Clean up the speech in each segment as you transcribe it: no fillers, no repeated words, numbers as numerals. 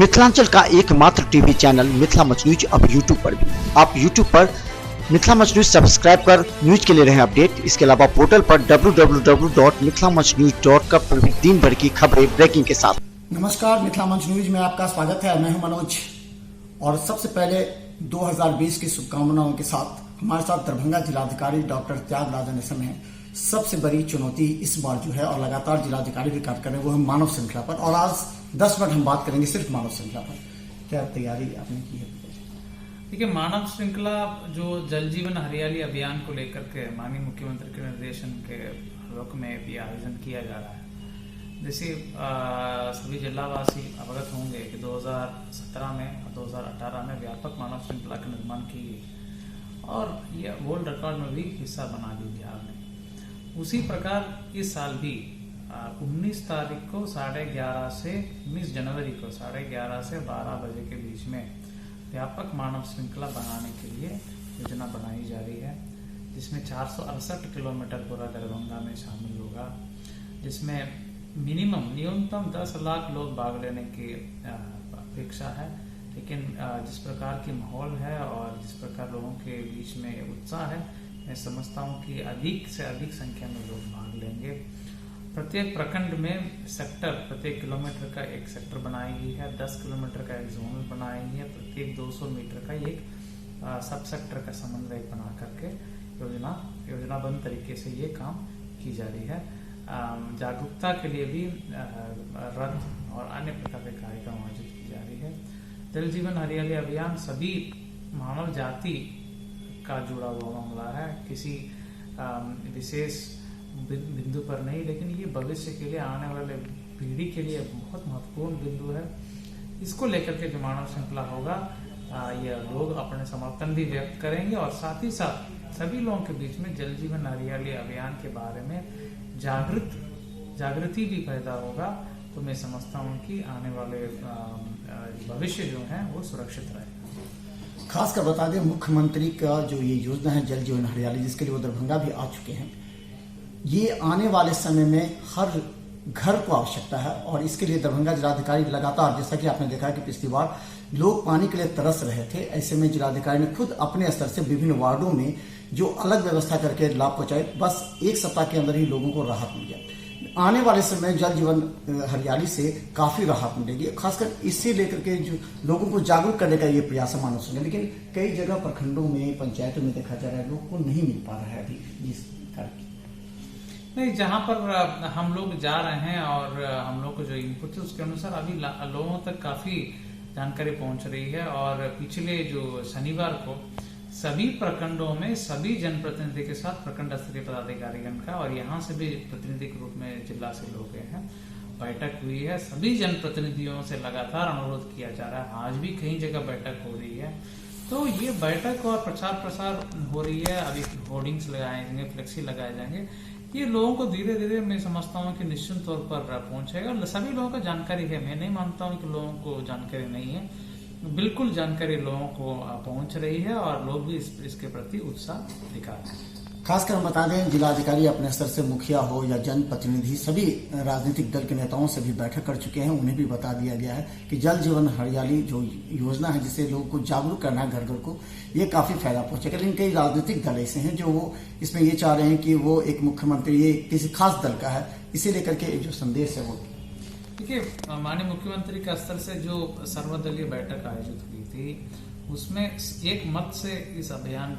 मिथिलांचल का एकमात्र TV channel Mithila much news अब यूट्यूब पर भी। आप यूट्यूब पर मिथिला मच न्यूज सब्सक्राइब कर न्यूज के लिए रहे अपडेट। इसके अलावा पोर्टल पर www.mithilamachnews.com पर भी दिन भर की खबरें ब्रेकिंग के साथ। नमस्कार, मिथिला मंच न्यूज में आपका स्वागत है। मैं हूं मनोज और सबसे पहले 2020 की शुभकामनाओं के साथ हमारे साथ दरभंगा जिलाधिकारी डॉक्टर त्यागराजन एसएम है। सबसे बड़ी चुनौती इस बार जो है और लगातार जिलाधिकारी भी कार्य कर रहे हैं वो है मानव श्रृंखला पर, और आज 10 मिनट हम बात करेंगे सिर्फ मानव श्रृंखला पर। क्या तैयारी आपने की है? देखिए, मानव श्रृंखला जो जल जीवन हरियाली अभियान को लेकर के माननीय मुख्यमंत्री के निर्देशन के रुख में भी आयोजन किया जा रहा है। जैसे सभी जिलावासी अवगत होंगे कि 2017 में और 2018 में व्यापक मानव श्रृंखला का निर्माण की गई और यह वर्ल्ड रिकॉर्ड में भी हिस्सा बना ली बिहार ने। उसी प्रकार इस साल भी 19 तारीख को 11:30 से 19 जनवरी को 11:30 से 12 बजे के बीच में व्यापक मानव श्रृंखला बनाने के लिए योजना बनाई जा रही है, जिसमें 468 किलोमीटर पूरा दरभंगा में शामिल होगा, जिसमें न्यूनतम 10 लाख लोग भाग लेने की अपेक्षा है। लेकिन जिस प्रकार की माहौल है और जिस प्रकार लोगों के बीच में उत्साह है, मैं समझता हूँ कि अधिक से अधिक संख्या में लोग भाग लेंगे। प्रत्येक प्रखंड में सेक्टर, प्रत्येक किलोमीटर का एक सेक्टर बनाई गई है, 10 किलोमीटर का एक जोनल बनाई गई है, प्रत्येक 200 मीटर का एक सब सेक्टर का समन्वय बना करके योजनाबद्ध तरीके से ये काम की जा रही है। जागरूकता के लिए भी रथ और अन्य प्रकार के कार्यक्रम आयोजित की जा रही है। जल जीवन हरियाली अभियान सभी मानव जाति का जुड़ा हुआ मामला है, किसी विशेष बिंदु पर नहीं, लेकिन ये भविष्य के लिए, आने वाले पीढ़ी के लिए बहुत महत्वपूर्ण बिंदु है। इसको लेकर के जो मानव श्रृंखला होगा, ये लोग अपने समर्थन भी व्यक्त करेंगे और साथ ही साथ सभी लोगों के बीच में जल जीवन हरियाली अभियान के बारे में जागृति भी पैदा होगा। तो मैं समझता हूँ कि आने वाले भविष्य जो है वो सुरक्षित रहेगा। खासकर बता दें, मुख्यमंत्री का जो ये योजना है जल जीवन हरियाली, जिसके लिए वो दरभंगा भी आ चुके हैं, ये आने वाले समय में हर घर को आवश्यकता है और इसके लिए दरभंगा जिलाधिकारी लगातार, जैसा कि आपने देखा कि पिछली बार लोग पानी के लिए तरस रहे थे, ऐसे में जिलाधिकारी ने खुद अपने स्तर से विभिन्न वार्डों में जो अलग व्यवस्था करके लाभ पहुंचाए। बस एक सप्ताह के अंदर ही लोगों को राहत मिल गया। आने वाले समय जल जीवन हरियाली से काफी राहत मिलेगी। खासकर इससे लेकर के जो लोगों को जागरूक करने का ये प्रयास है मानव श्रृंखला, लेकिन कई जगह प्रखंडों में, पंचायतों में देखा जा रहा है लोगों को नहीं मिल पा रहा है अभी जिस कार्य। नहीं, जहाँ पर हम लोग जा रहे हैं और हम लोग को जो इनपुट है उसके अनुसार अभी लोगों तक काफी जानकारी पहुंच रही है। और पिछले जो शनिवार को सभी प्रखंडों में सभी जनप्रतिनिधि के साथ प्रखंड स्तरीय पदाधिकारीगण का और यहाँ से भी प्रतिनिधि के रूप में जिला से लोग गए हैं, बैठक हुई है। सभी जनप्रतिनिधियों से लगातार अनुरोध किया जा रहा है। आज भी कई जगह बैठक हो रही है। तो ये बैठक और प्रचार प्रसार हो रही है। अभी होर्डिंग्स लगाए जाएंगे, फ्लेक्सी लगाए जाएंगे। ये लोगों को धीरे धीरे मैं समझता हूँ कि निश्चित तौर पर पहुंचेगा। सभी लोगों को जानकारी है, मैं नहीं मानता हूँ कि लोगों को जानकारी नहीं है। बिल्कुल जानकारी लोगों को पहुंच रही है और लोग भी इसके प्रति उत्साह दिखा रहे हैं। खासकर हम बता दें, जिलाधिकारी अपने स्तर से मुखिया हो या जनप्रतिनिधि सभी राजनीतिक दल के नेताओं से भी बैठक कर चुके हैं। उन्हें भी बता दिया गया है कि जल जीवन हरियाली जो योजना है, जिससे लोगों को जागरूक करना है घर घर को, ये काफी फायदा पहुंचेगा। लेकिन कई राजनीतिक दल ऐसे हैं जो वो इसमें ये चाह रहे हैं कि वो एक मुख्यमंत्री ये किसी खास दल का है, इसे लेकर के जो संदेश है वो। देखिए, माननीय मुख्यमंत्री का स्तर से जो सर्वदलीय बैठक आयोजित हुई थी, उसमें एक मत से इस अभियान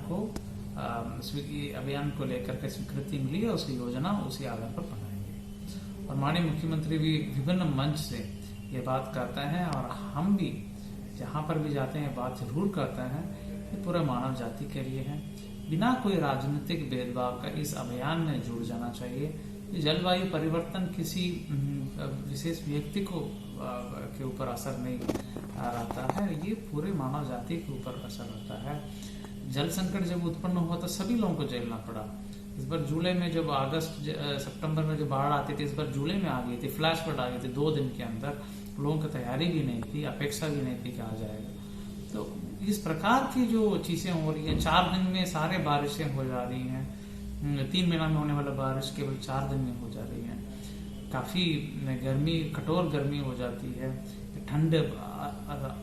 को लेकर के स्वीकृति मिली और उसकी योजना उसी आधार पर बनाएंगे। और माननीय मुख्यमंत्री भी विभिन्न मंच से ये बात करते हैं और हम भी जहां पर भी जाते हैं बात जरूर करते हैं कि पूरे मानव जाति के लिए है। बिना कोई राजनीतिक भेदभाव का इस अभियान में जुड़ जाना चाहिए। जलवायु परिवर्तन किसी विशेष व्यक्ति को के ऊपर असर नहीं रहता है, ये पूरे मानव जाति के ऊपर असर रहता है। जल संकट जब उत्पन्न हुआ तो सभी लोगों को झेलना पड़ा। इस बार जुलाई में जब सितंबर में जो बाढ़ आती थी, इस बार जुलाई में आ गई थी, फ्लैश फ्लड आ गई थी 2 दिन के अंदर। लोगों की तैयारी भी नहीं थी, अपेक्षा भी नहीं थी कि आ जाएगा। तो इस प्रकार की जो चीजें हो रही है, 4 दिन में सारे बारिशें हो जा रही हैं। 3 महीना में होने वाला बारिश केवल 4 दिन में हो जा रही है। काफी गर्मी, कठोर गर्मी हो जाती है। ठंड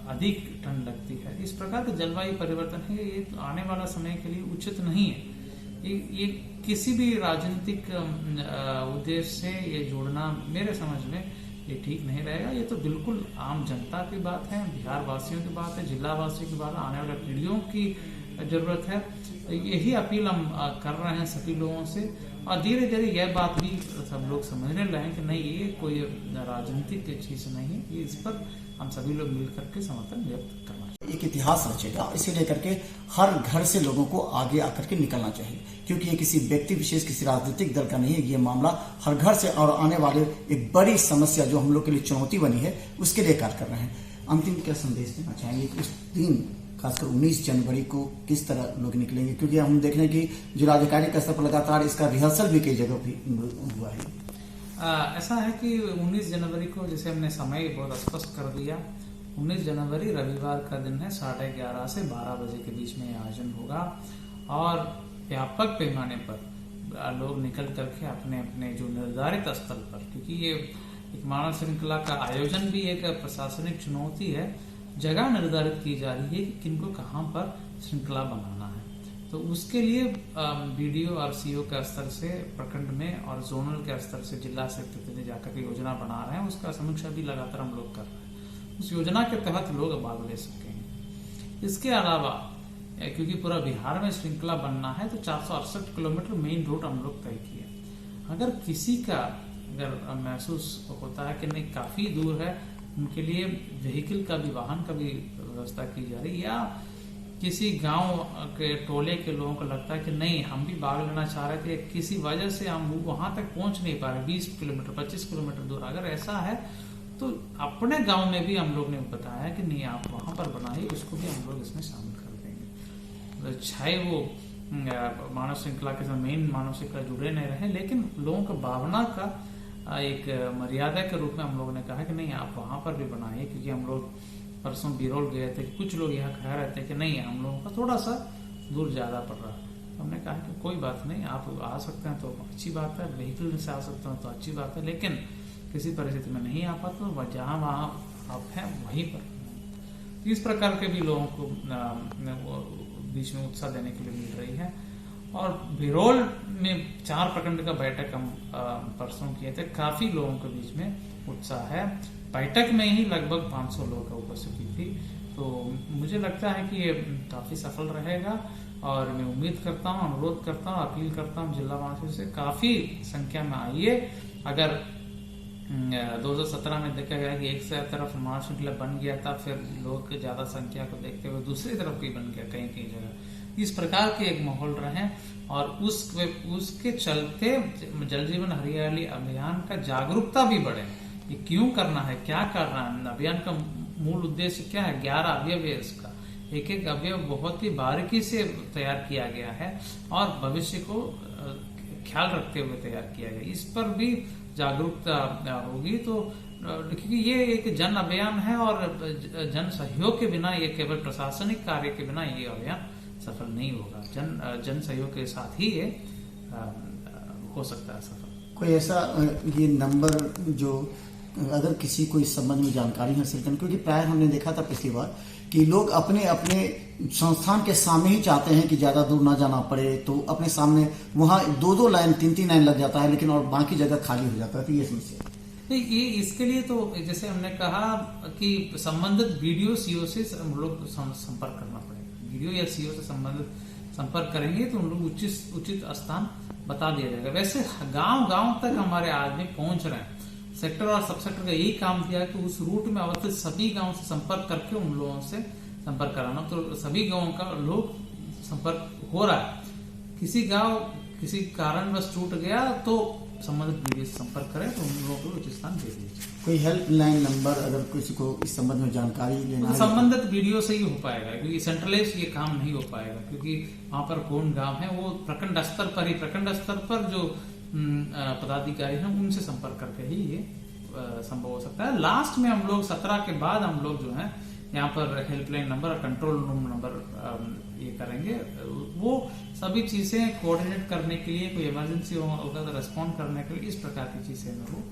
अधिक ठंड लगती है। इस प्रकार का जलवायु परिवर्तन है, ये आने वाला समय के लिए उचित नहीं है। ये किसी भी राजनीतिक उद्देश्य से ये जोड़ना मेरे समझ में ये ठीक नहीं रहेगा। ये तो बिल्कुल आम जनता की बात है, बिहार वासियों की बात है, जिला वासियों की बात है, आने वाले पीढ़ियों की जरूरत है। यही अपील हम कर रहे हैं सभी लोगों से, और धीरे धीरे यह बात भी सब लोग समझने लगे कि नहीं, ये कोई राजनीतिक चीज नहीं है, ये इस पर हम सभी लोग मिलकर के समर्थन व्यक्त करना चाहिए। एक इतिहास रचेगा, इसे लेकर के हर घर से लोगों को आगे आकर के निकलना चाहिए, क्योंकि ये किसी व्यक्ति विशेष, किसी राजनीतिक दल का नहीं है। ये मामला हर घर से और आने वाले एक बड़ी समस्या जो हम लोग के लिए चुनौती बनी है, उसके लिए कार्य कर रहे हैं। अंतिम क्या संदेश देना चाहेंगे उस दिन, खासकर 19 जनवरी को किस तरह लोग निकलेंगे, क्योंकि हम देख रहे हैं कि जिलाधिकारी के स्तर पर लगातार इसका रिहर्सल भी कई जगह भी हुआ है। ऐसा है कि 19 जनवरी को जैसे हमने समय बहुत स्पष्ट कर दिया, 19 जनवरी रविवार का दिन है, 11:30 से 12 बजे के बीच में आयोजन होगा, और व्यापक पैमाने पर लोग निकल करके अपने अपने जो निर्धारित स्थल पर, क्योंकि ये एक मानव श्रृंखला का आयोजन भी एक प्रशासनिक चुनौती है, जगह निर्धारित की जा रही है कि किनको कहाँ पर श्रृंखला बनाना है। तो उसके लिए बीडीओ और सीओ के स्तर से प्रखंड में और जोनल के स्तर से जिला से प्रतिनिधि जाकर के योजना बना रहे हैं, उसका समीक्षा भी लगातार हम लोग कर रहे हैं। उस योजना के तहत लोग भाग ले सकेंगे। इसके अलावा क्योंकि पूरा बिहार में श्रृंखला बनना है, तो 468 किलोमीटर मेन रोड हम लोग तय किया। अगर किसी का महसूस होता है कि नहीं काफी दूर है, उनके लिए व्हीकल का भी, वाहन का भी व्यवस्था की जा रही, या किसी गांव के टोले के लोगों को लगता है कि नहीं हम भी भाग लेना चाह रहे थे, किसी वजह से हम वहां तक पहुंच नहीं पा रहे, 20 किलोमीटर 25 किलोमीटर दूर, अगर ऐसा है तो अपने गांव में भी हम लोग ने बताया कि नहीं आप वहां पर बनाइए, उसको भी हम लोग इसमें शामिल कर देंगे। चाहे वो मानव श्रृंखला के साथ मेन मानव श्रृंखला जुड़े नहीं रहे, लेकिन लोगों का भावना का एक मर्यादा के रूप में हम लोगों ने कहा कि नहीं आप वहां पर भी बनाइए, क्योंकि हम लोग परसों बिरोल गए थे, कुछ लोग यहाँ कह रहे थे कि नहीं हम लोगों का थोड़ा सा दूर ज्यादा पड़ रहा है। तो हमने कहा कि कोई बात नहीं, आप आ सकते हैं तो अच्छी बात है, व्हीकल से आ सकते हैं तो अच्छी बात है, लेकिन किसी परिस्थिति में नहीं आ पाते तो जहां वहां आप हैं वहीं पर। इस प्रकार के भी लोगों को बीच में उत्साह देने के लिए मिल रही है। और बिरोल में 4 प्रखंड का बैठक हम परसों किए थे, काफी लोगों के बीच में उत्साह है। बैठक में ही लगभग 500 लोगों का उपस्थिति थी, तो मुझे लगता है कि ये काफी सफल रहेगा, और मैं उम्मीद करता हूँ, अनुरोध करता हूँ, अपील करता हूँ जिला वासियों से काफी संख्या में आइए। अगर 2017 में देखा गया कि एक तरफ मानव श्रृंखला बन गया था, फिर लोग ज्यादा संख्या को देखते हुए दूसरी तरफ भी बन गया कहीं कहीं जगह, इस प्रकार के एक माहौल रहे, और उसके चलते जल जीवन हरियाली अभियान का जागरूकता भी बढ़े। ये क्यों करना है, क्या करना है, अभियान का मूल उद्देश्य क्या है, 11 अवयव है इसका, एक एक अवयव बहुत ही बारीकी से तैयार किया गया है और भविष्य को ख्याल रखते हुए तैयार किया गया। इस पर भी जागरूकता होगी, तो क्योंकि ये एक जन अभियान है और जन सहयोग के बिना, ये केवल प्रशासनिक कार्य के बिना ये अभियान सफल नहीं होगा। जन सहयोग के साथ ही ये हो सकता है सफल। कोई ऐसा ये नंबर जो अगर किसी को इस संबंध में जानकारी हासिल करनी, क्योंकि प्राय हमने देखा था पिछली बार कि लोग अपने अपने संस्थान के सामने ही चाहते हैं कि ज्यादा दूर ना जाना पड़े, तो अपने सामने वहां 2-2 लाइन 3-3 लाइन लग जाता है, लेकिन और बाकी जगह खाली हो जाता है। तो ये समस्या नहीं, ये इसके लिए तो जैसे हमने कहा कि संबंधित बीडीओ सीओ से हम लोग संपर्क करना पड़ेगा। बीडीओ या सीओ से संबंधित संपर्क करेंगे तो उन लोग उचित स्थान बता दिया जाएगा। वैसे गांव तक हमारे आदमी पहुंच रहे हैं, सेक्टर और सब सेक्टर का यही काम किया कि उस रूट में अवस्थित सभी गांव से संपर्क करके उन लोगों से संपर्क कराना। तो सभी गांवों का लोग संपर्क हो रहा है। किसी गांव किसी कारणवश टूट गया तो संबंधित बीडीओ से संपर्क करें तो उन लोगों को उचित स्थान दे दीजिए। कोई हेल्पलाइन नंबर अगर किसी को इस संबंध में जानकारी लेना है, संबंधित बीडीओ से ही हो पाएगा, क्योंकि सेंट्रलाइज ये काम नहीं हो पाएगा, क्योंकि वहां पर कौन गांव है वो प्रखंड स्तर पर जो पदाधिकारी हैं उनसे संपर्क करके ही ये संभव हो सकता है। लास्ट में हम लोग 17 के बाद हम लोग जो है यहाँ पर हेल्पलाइन नंबर और कंट्रोल रूम नंबर ये करेंगे। वो सभी चीजें कोऑर्डिनेट करने के लिए, कोई इमरजेंसी होगा तो रेस्पॉन्ड करने के लिए इस प्रकार की चीजें में वो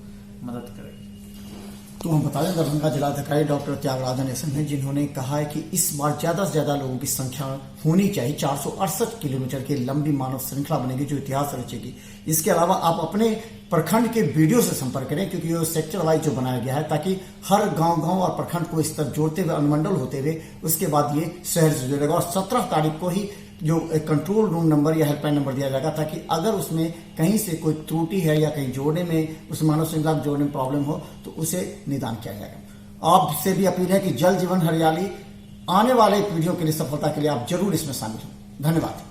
मदद करेगी। तो हम बता दें दरभंगा जिलाधिकारी डॉक्टर त्यागराजन एसएम हैं, जिन्होंने कहा है कि इस बार ज्यादा से ज्यादा लोगों की संख्या होनी चाहिए। 468 किलोमीटर की लंबी मानव श्रृंखला बनेगी जो इतिहास रचेगी। इसके अलावा आप अपने प्रखंड के बीडीओ से संपर्क करें, क्योंकि ये सेक्टर वाइज जो बनाया गया है, ताकि हर गांव और प्रखंड को इस तरह जोड़ते हुए, अनुमंडल होते हुए उसके बाद ये शहर से जुड़ेगा। और 17 तारीख को ही जो एक कंट्रोल रूम नंबर या हेल्पलाइन नंबर दिया जाएगा, ताकि अगर उसमें कहीं से कोई त्रुटि है या कहीं जोड़ने में, उस मानव श्रृंखला को जोड़ने में प्रॉब्लम हो तो उसे निदान किया जाएगा। आपसे भी अपील है कि जल जीवन हरियाली आने वाले पीढ़ियों के लिए, सफलता के लिए आप जरूर इसमें शामिल हों। धन्यवाद।